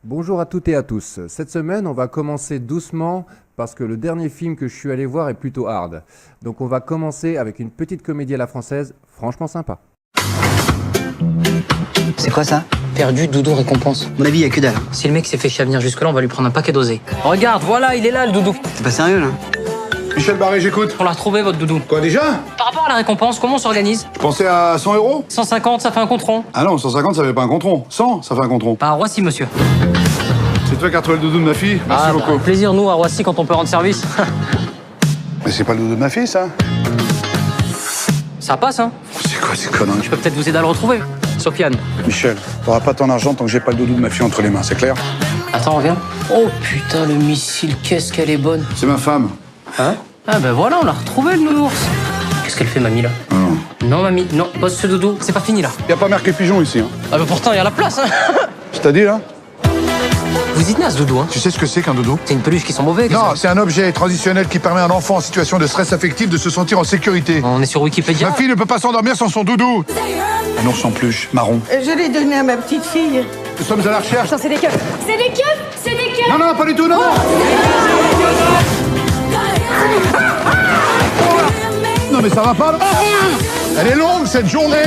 Bonjour à toutes et à tous. Cette semaine, on va commencer doucement parce que le dernier film que je suis allé voir est plutôt hard. Donc on va commencer avec une petite comédie à la française, franchement sympa. C'est quoi ça? Perdu, doudou, récompense. À mon avis, y a que dalle. Si le mec s'est fait chier à venir jusque-là, on va lui prendre un paquet dosé. Regarde, voilà, il est là, le doudou. T'es pas sérieux, là? Michel Barré, j'écoute. On l'a retrouvé, votre doudou. Quoi déjà? Par rapport à la récompense, comment on s'organise? Je pensais à 100 euros. 150, ça fait un compte rond. Ah non, 150, ça fait pas un compte rond. 100, ça fait un compte rond. Pas à Roissy, monsieur. C'est toi qui as retrouvé le doudou de ma fille? Merci beaucoup. Plaisir, nous, à Roissy, quand on peut rendre service. Mais c'est pas le doudou de ma fille, ça? Ça passe, hein? C'est quoi ces conneries? Je peux peut-être vous aider à le retrouver. Sofiane. Michel, t'auras pas ton argent tant que j'ai pas le doudou de ma fille entre les mains, c'est clair? Attends, reviens. Oh putain, le missile, qu'est-ce qu'elle est bonne. C'est ma femme. Hein? Ah ben voilà, on l'a retrouvé, le nounours. Qu'est-ce qu'elle fait, mamie, là? Non, mamie, non, pose ce doudou, c'est pas fini, là. Y a pas marqué pigeon ici, hein? Ah ben pourtant, il y a la place, hein. Je t'ai dit, là? Vous y tenez à ce doudou, hein? Tu sais ce que c'est qu'un doudou? C'est une peluche qui sont mauvais. Non, c'est un objet transitionnel qui permet à un enfant en situation de stress affectif de se sentir en sécurité. On est sur Wikipédia. Ma fille ne peut pas s'endormir sans son doudou. Un ours en peluche, marron. Je l'ai donné à ma petite fille. Nous sommes à la recherche. Attends, c'est des keufs. C'est des keufs. C'est des keufs. Non, non, pas du tout, non, non. Non, mais ça va pas, là. Elle est longue, cette journée.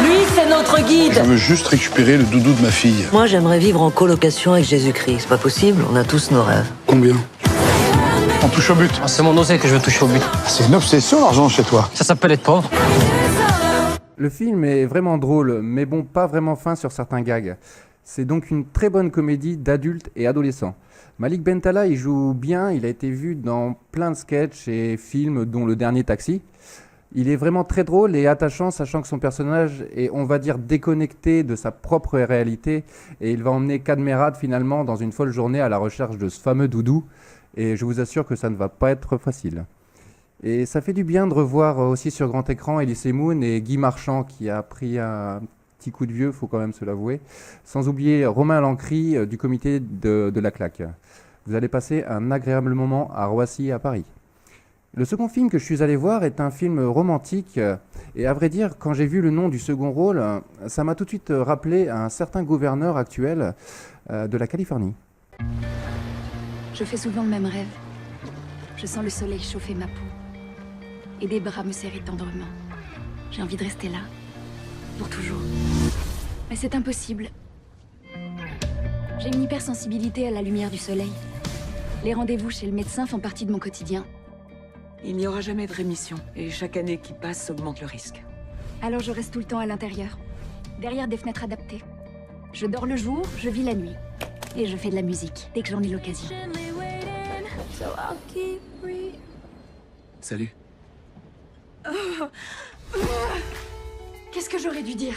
Lui, c'est notre guide. Je veux juste récupérer le doudou de ma fille. Moi, j'aimerais vivre en colocation avec Jésus-Christ. C'est pas possible, on a tous nos rêves. Combien? On touche au but. Ah, c'est mon oseille que je veux toucher au but. C'est une obsession, l'argent, chez toi. Ça s'appelle être pauvre. Le film est vraiment drôle, mais bon, pas vraiment fin sur certains gags. C'est donc une très bonne comédie d'adultes et adolescents. Malik Bentala, il joue bien, il a été vu dans plein de sketchs et films, dont Le Dernier Taxi. Il est vraiment très drôle et attachant, sachant que son personnage est, on va dire, déconnecté de sa propre réalité, et il va emmener Cadmerade finalement dans une folle journée à la recherche de ce fameux doudou, et je vous assure que ça ne va pas être facile. Et ça fait du bien de revoir aussi sur grand écran Elie Semoun et Guy Marchand qui a pris un petit coup de vieux, faut quand même se l'avouer, sans oublier Romain Lancry du comité de la claque. Vous allez passer un agréable moment à Roissy et à Paris. Le second film que je suis allé voir est un film romantique et à vrai dire, quand j'ai vu le nom du second rôle, ça m'a tout de suite rappelé un certain gouverneur actuel de la Californie. Je fais souvent le même rêve. Je sens le soleil chauffer ma peau. Et des bras me serrer tendrement. J'ai envie de rester là. Pour toujours. Mais c'est impossible. J'ai une hypersensibilité à la lumière du soleil. Les rendez-vous chez le médecin font partie de mon quotidien. Il n'y aura jamais de rémission. Et chaque année qui passe augmente le risque. Alors je reste tout le temps à l'intérieur. Derrière des fenêtres adaptées. Je dors le jour, je vis la nuit. Et je fais de la musique, dès que j'en ai l'occasion. Salut. Qu'est-ce que j'aurais dû dire?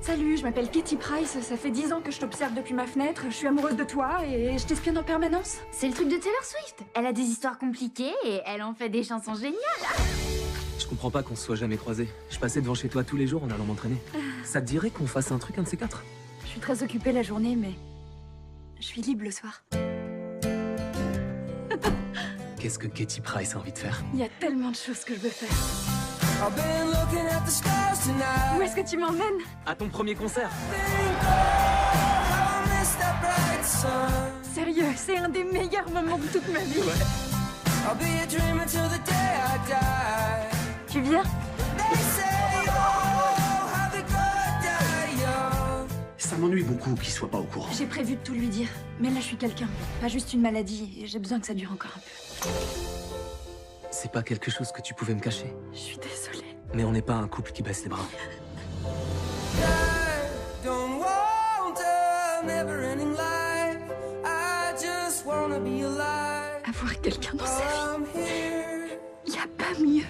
Salut, je m'appelle Katie Price, ça fait 10 ans que je t'observe depuis ma fenêtre, je suis amoureuse de toi et je t'espionne en permanence. C'est le truc de Taylor Swift. Elle a des histoires compliquées et elle en fait des chansons géniales. Je comprends pas qu'on se soit jamais croisés. Je passais devant chez toi tous les jours en allant m'entraîner. Ça te dirait qu'on fasse un truc, un de ces quatre? Je suis très occupée la journée, mais je suis libre le soir. Qu'est-ce que Katie Price a envie de faire? Il y a tellement de choses que je veux faire. Où est-ce que tu m'emmènes? À ton premier concert. Sérieux, c'est un des meilleurs moments de toute ma vie. Tu viens? Ça m'ennuie beaucoup qu'il soit pas au courant. J'ai prévu de tout lui dire, mais là je suis quelqu'un, pas juste une maladie, et j'ai besoin que ça dure encore un peu. C'est pas quelque chose que tu pouvais me cacher. Je suis désolée. Mais on n'est pas un couple qui baisse les bras. Avoir quelqu'un dans sa vie, y a pas mieux.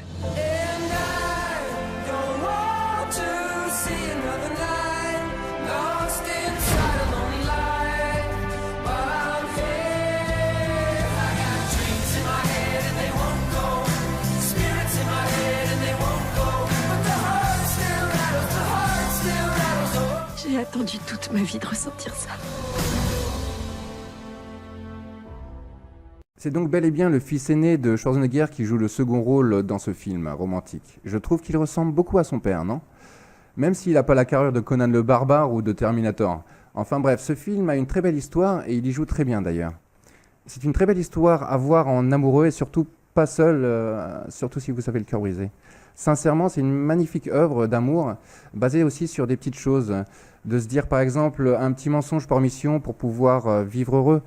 J'ai attendu toute ma vie de ressentir ça. C'est donc bel et bien le fils aîné de Schwarzenegger qui joue le second rôle dans ce film romantique. Je trouve qu'il ressemble beaucoup à son père, non ? même s'il n'a pas la carrure de Conan le Barbare ou de Terminator. Enfin bref, ce film a une très belle histoire et il y joue très bien d'ailleurs. C'est une très belle histoire à voir en amoureux et surtout pas seul, surtout si vous avez le cœur brisé. Sincèrement, c'est une magnifique œuvre d'amour basée aussi sur des petites choses. De se dire par exemple un petit mensonge par mission pour pouvoir vivre heureux,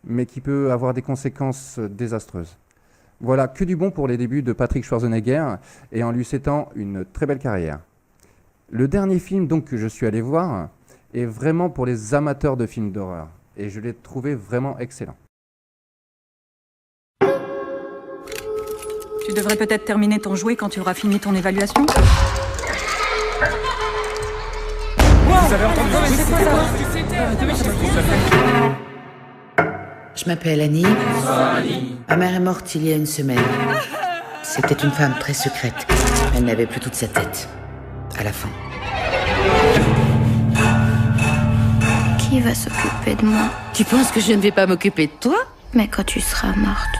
mais qui peut avoir des conséquences désastreuses. Voilà, que du bon pour les débuts de Patrick Schwarzenegger et en lui souhaitant une très belle carrière. Le dernier film donc que je suis allé voir est vraiment pour les amateurs de films d'horreur et je l'ai trouvé vraiment excellent. Tu devrais peut-être terminer ton jouet quand tu auras fini ton évaluation. Vous avez entendu Je m'appelle Annie. Ma mère est morte il y a une semaine. C'était une femme très secrète. Elle n'avait plus toute sa tête. À la fin. Qui va s'occuper de moi? Tu penses que je ne vais pas m'occuper de toi? Mais quand tu seras morte.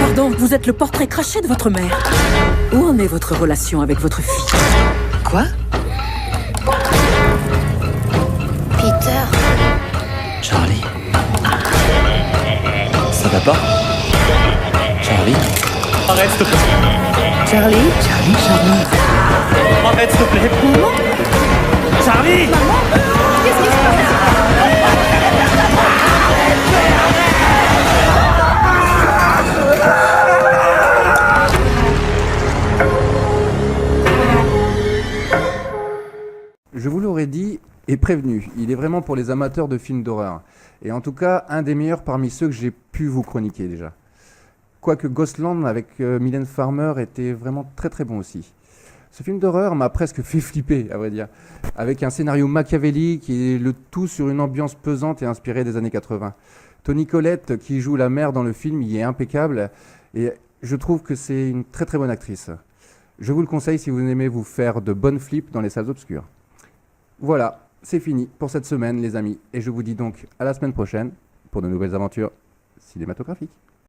Pardon, vous êtes le portrait craché de votre mère. Où en est votre relation avec votre fille? Quoi? Peter. Charlie. Ça va pas? Charlie? Arrête, s'il te plaît. Charlie? Charlie? Arrête, s'il te plaît. Charlie! Qu'est-ce qui se passe? Je vous l'aurais dit et prévenu, il est vraiment pour les amateurs de films d'horreur. Et en tout cas, un des meilleurs parmi ceux que j'ai pu vous chroniquer déjà. Quoique Ghostland avec Mylène Farmer était vraiment très très bon aussi. Ce film d'horreur m'a presque fait flipper, à vrai dire, avec un scénario machiavélique et le tout sur une ambiance pesante et inspirée des années 80. Toni Collette, qui joue la mère dans le film, y est impeccable et je trouve que c'est une très très bonne actrice. Je vous le conseille si vous aimez vous faire de bonnes flips dans les salles obscures. Voilà, c'est fini pour cette semaine les amis et je vous dis donc à la semaine prochaine pour de nouvelles aventures cinématographiques.